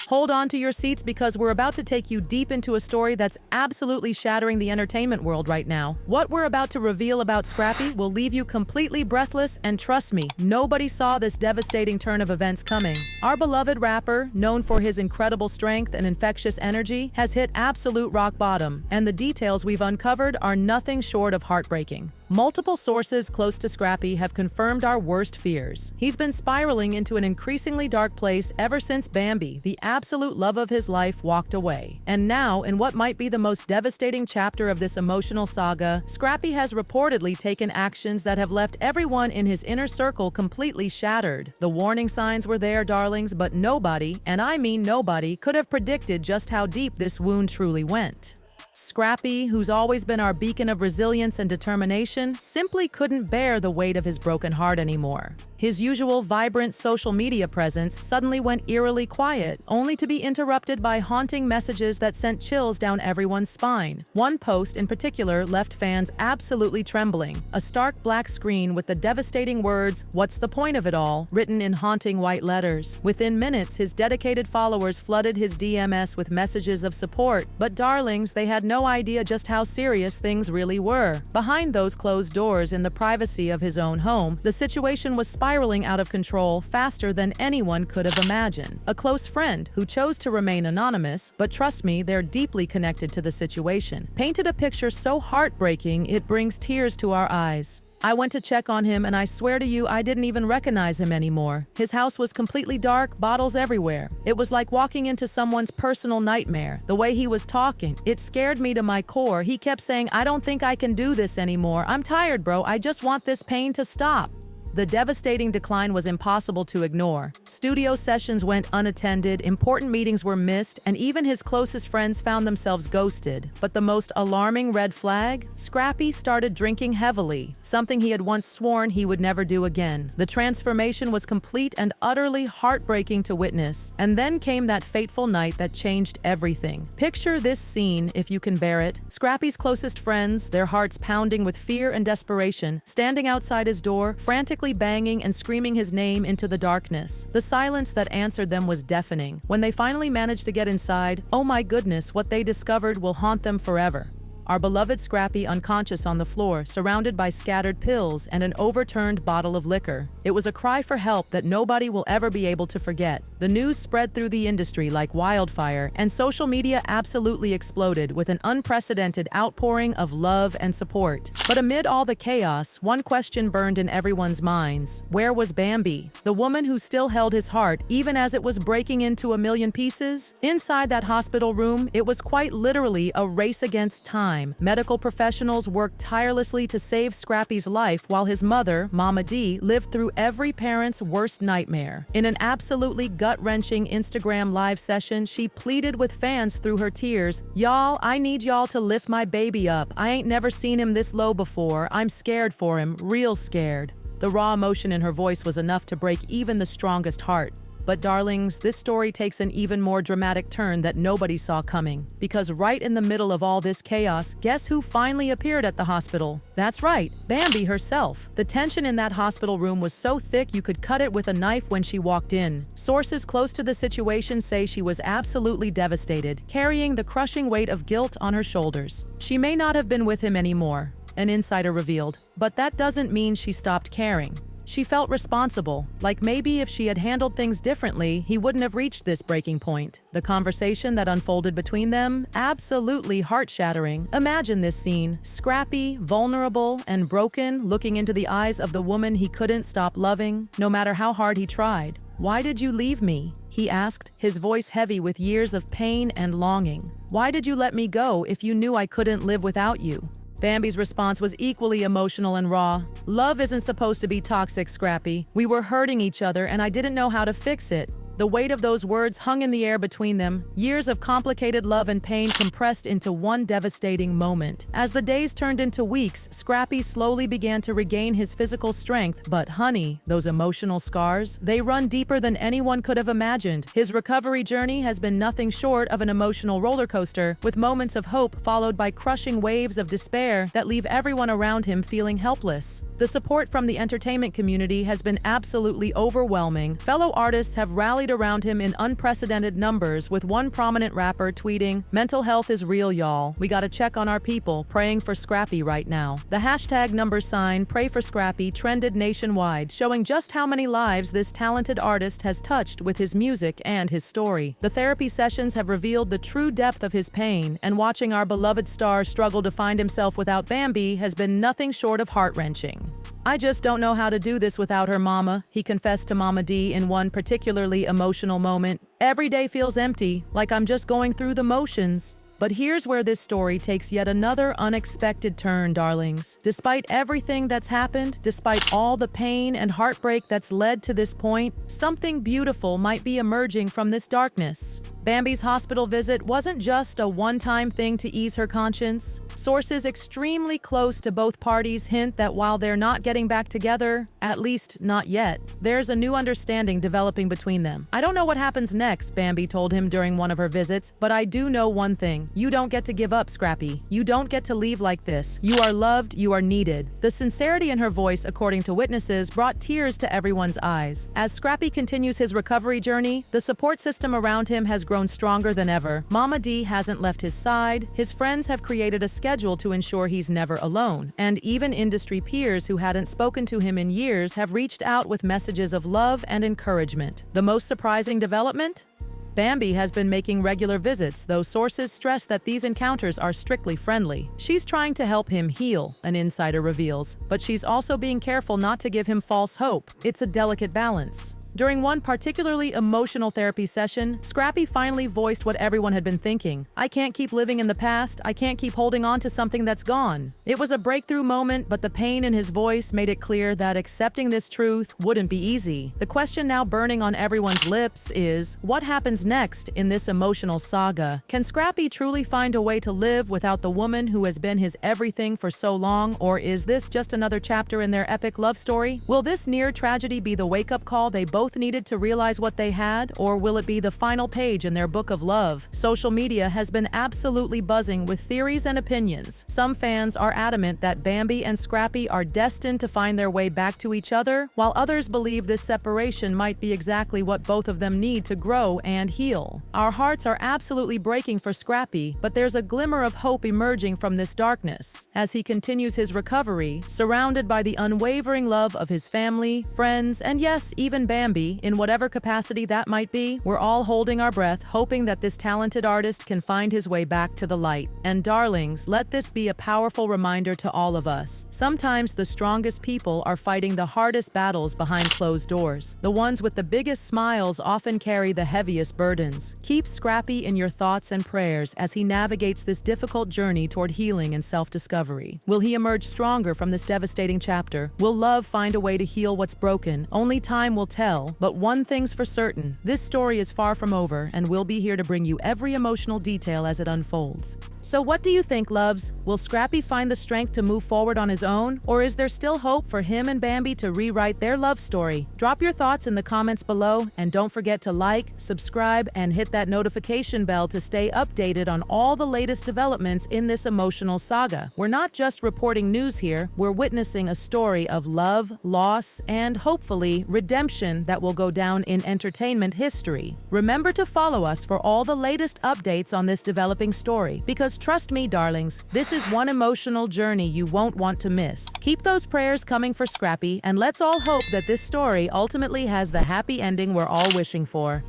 Hold on to your seats because we're about to take you deep into a story that's absolutely shattering the entertainment world right now. What we're about to reveal about Scrappy will leave you completely breathless, and trust me, nobody saw this devastating turn of events coming. Our beloved rapper, known for his incredible strength and infectious energy, has hit absolute rock bottom, and the details we've uncovered are nothing short of heartbreaking. Multiple sources close to Scrappy have confirmed our worst fears. He's been spiraling into an increasingly dark place ever since Bambi, the absolute love of his life, walked away. And now, in what might be the most devastating chapter of this emotional saga, Scrappy has reportedly taken actions that have left everyone in his inner circle completely shattered. The warning signs were there, darlings, but nobody, and I mean nobody, could have predicted just how deep this wound truly went. Scrappy, who's always been our beacon of resilience and determination, simply couldn't bear the weight of his broken heart anymore. His usual vibrant social media presence suddenly went eerily quiet, only to be interrupted by haunting messages that sent chills down everyone's spine. One post in particular left fans absolutely trembling, a stark black screen with the devastating words, "What's the point of it all?" written in haunting white letters. Within minutes, his dedicated followers flooded his DMs with messages of support, but darlings, they had no idea just how serious things really were. Behind those closed doors, in the privacy of his own home, the situation was spiraling out of control faster than anyone could have imagined. A close friend, who chose to remain anonymous, but trust me, they're deeply connected to the situation, painted a picture so heartbreaking it brings tears to our eyes. "I went to check on him and I swear to you I didn't even recognize him anymore. His house was completely dark, bottles everywhere. It was like walking into someone's personal nightmare. The way he was talking, it scared me to my core. He kept saying, 'I don't think I can do this anymore. I'm tired, bro. I just want this pain to stop.'" The devastating decline was impossible to ignore. Studio sessions went unattended, important meetings were missed, and even his closest friends found themselves ghosted. But the most alarming red flag? Scrappy started drinking heavily, something he had once sworn he would never do again. The transformation was complete and utterly heartbreaking to witness. And then came that fateful night that changed everything. Picture this scene, if you can bear it. Scrappy's closest friends, their hearts pounding with fear and desperation, standing outside his door, frantically banging and screaming his name into the darkness. The silence that answered them was deafening. When they finally managed to get inside, oh my goodness, what they discovered will haunt them forever. Our beloved Scrappy unconscious on the floor, surrounded by scattered pills and an overturned bottle of liquor. It was a cry for help that nobody will ever be able to forget. The news spread through the industry like wildfire, and social media absolutely exploded with an unprecedented outpouring of love and support. But amid all the chaos, one question burned in everyone's minds. Where was Bambi? The woman who still held his heart, even as it was breaking into a million pieces? Inside that hospital room, it was quite literally a race against time. Medical professionals worked tirelessly to save Scrappy's life while his mother, Mama D, lived through every parent's worst nightmare. In an absolutely gut-wrenching Instagram live session, she pleaded with fans through her tears, "Y'all, I need y'all to lift my baby up. I ain't never seen him this low before. I'm scared for him, real scared." The raw emotion in her voice was enough to break even the strongest heart. But darlings, this story takes an even more dramatic turn that nobody saw coming. Because right in the middle of all this chaos, guess who finally appeared at the hospital? That's right, Bambi herself. The tension in that hospital room was so thick you could cut it with a knife when she walked in. Sources close to the situation say she was absolutely devastated, carrying the crushing weight of guilt on her shoulders. She may not have been with him anymore, an insider revealed, but that doesn't mean she stopped caring. She felt responsible, like maybe if she had handled things differently, he wouldn't have reached this breaking point. The conversation that unfolded between them, absolutely heart-shattering. Imagine this scene, Scrappy, vulnerable and broken, looking into the eyes of the woman he couldn't stop loving, no matter how hard he tried. "Why did you leave me?" he asked, his voice heavy with years of pain and longing. "Why did you let me go if you knew I couldn't live without you?" Bambi's response was equally emotional and raw. "Love isn't supposed to be toxic, Scrappy. We were hurting each other and I didn't know how to fix it." The weight of those words hung in the air between them, years of complicated love and pain compressed into one devastating moment. As the days turned into weeks, Scrappy slowly began to regain his physical strength, but honey, those emotional scars, they run deeper than anyone could have imagined. His recovery journey has been nothing short of an emotional roller coaster, with moments of hope followed by crushing waves of despair that leave everyone around him feeling helpless. The support from the entertainment community has been absolutely overwhelming. Fellow artists have rallied around him in unprecedented numbers, with one prominent rapper tweeting, "Mental health is real, y'all. We gotta check on our people, praying for Scrappy right now." The hashtag #Pray for Scrappy trended nationwide, showing just how many lives this talented artist has touched with his music and his story. The therapy sessions have revealed the true depth of his pain, and watching our beloved star struggle to find himself without Bambi has been nothing short of heart-wrenching. "I just don't know how to do this without her, mama," he confessed to Mama D in one particularly emotional moment. "Every day feels empty, like I'm just going through the motions." But here's where this story takes yet another unexpected turn, darlings. Despite everything that's happened, despite all the pain and heartbreak that's led to this point, something beautiful might be emerging from this darkness. Bambi's hospital visit wasn't just a one-time thing to ease her conscience. Sources extremely close to both parties hint that while they're not getting back together, at least not yet, there's a new understanding developing between them. "I don't know what happens next," Bambi told him during one of her visits, "but I do know one thing. You don't get to give up, Scrappy. You don't get to leave like this. You are loved, you are needed." The sincerity in her voice, according to witnesses, brought tears to everyone's eyes. As Scrappy continues his recovery journey, the support system around him has grown stronger than ever. Mama D hasn't left his side, his friends have created a schedule to ensure he's never alone, and even industry peers who hadn't spoken to him in years have reached out with messages of love and encouragement. The most surprising development? Bambi has been making regular visits, though sources stress that these encounters are strictly friendly. She's trying to help him heal, an insider reveals, but she's also being careful not to give him false hope. It's a delicate balance. During one particularly emotional therapy session, Scrappy finally voiced what everyone had been thinking. "I can't keep living in the past. I can't keep holding on to something that's gone." It was a breakthrough moment, but the pain in his voice made it clear that accepting this truth wouldn't be easy. The question now burning on everyone's lips is, what happens next in this emotional saga? Can Scrappy truly find a way to live without the woman who has been his everything for so long, or is this just another chapter in their epic love story? Will this near tragedy be the wake-up call they both needed to realize what they had, or will it be the final page in their book of love? Social media has been absolutely buzzing with theories and opinions. Some fans are adamant that Bambi and Scrappy are destined to find their way back to each other, while others believe this separation might be exactly what both of them need to grow and heal. Our hearts are absolutely breaking for Scrappy, but there's a glimmer of hope emerging from this darkness. As he continues his recovery, surrounded by the unwavering love of his family, friends, and yes, even Bambi, in whatever capacity that might be, we're all holding our breath, hoping that this talented artist can find his way back to the light. And darlings, let this be a powerful reminder to all of us. Sometimes the strongest people are fighting the hardest battles behind closed doors. The ones with the biggest smiles often carry the heaviest burdens. Keep Scrappy in your thoughts and prayers as he navigates this difficult journey toward healing and self-discovery. Will he emerge stronger from this devastating chapter? Will love find a way to heal what's broken? Only time will tell. But one thing's for certain, this story is far from over, and we'll be here to bring you every emotional detail as it unfolds. So what do you think, loves? Will Scrappy find the strength to move forward on his own, or is there still hope for him and Bambi to rewrite their love story? Drop your thoughts in the comments below, and don't forget to like, subscribe, and hit that notification bell to stay updated on all the latest developments in this emotional saga. We're not just reporting news here, we're witnessing a story of love, loss, and hopefully redemption that will go down in entertainment history. Remember to follow us for all the latest updates on this developing story, because trust me, darlings, this is one emotional journey you won't want to miss. Keep those prayers coming for Scrappy, and let's all hope that this story ultimately has the happy ending we're all wishing for.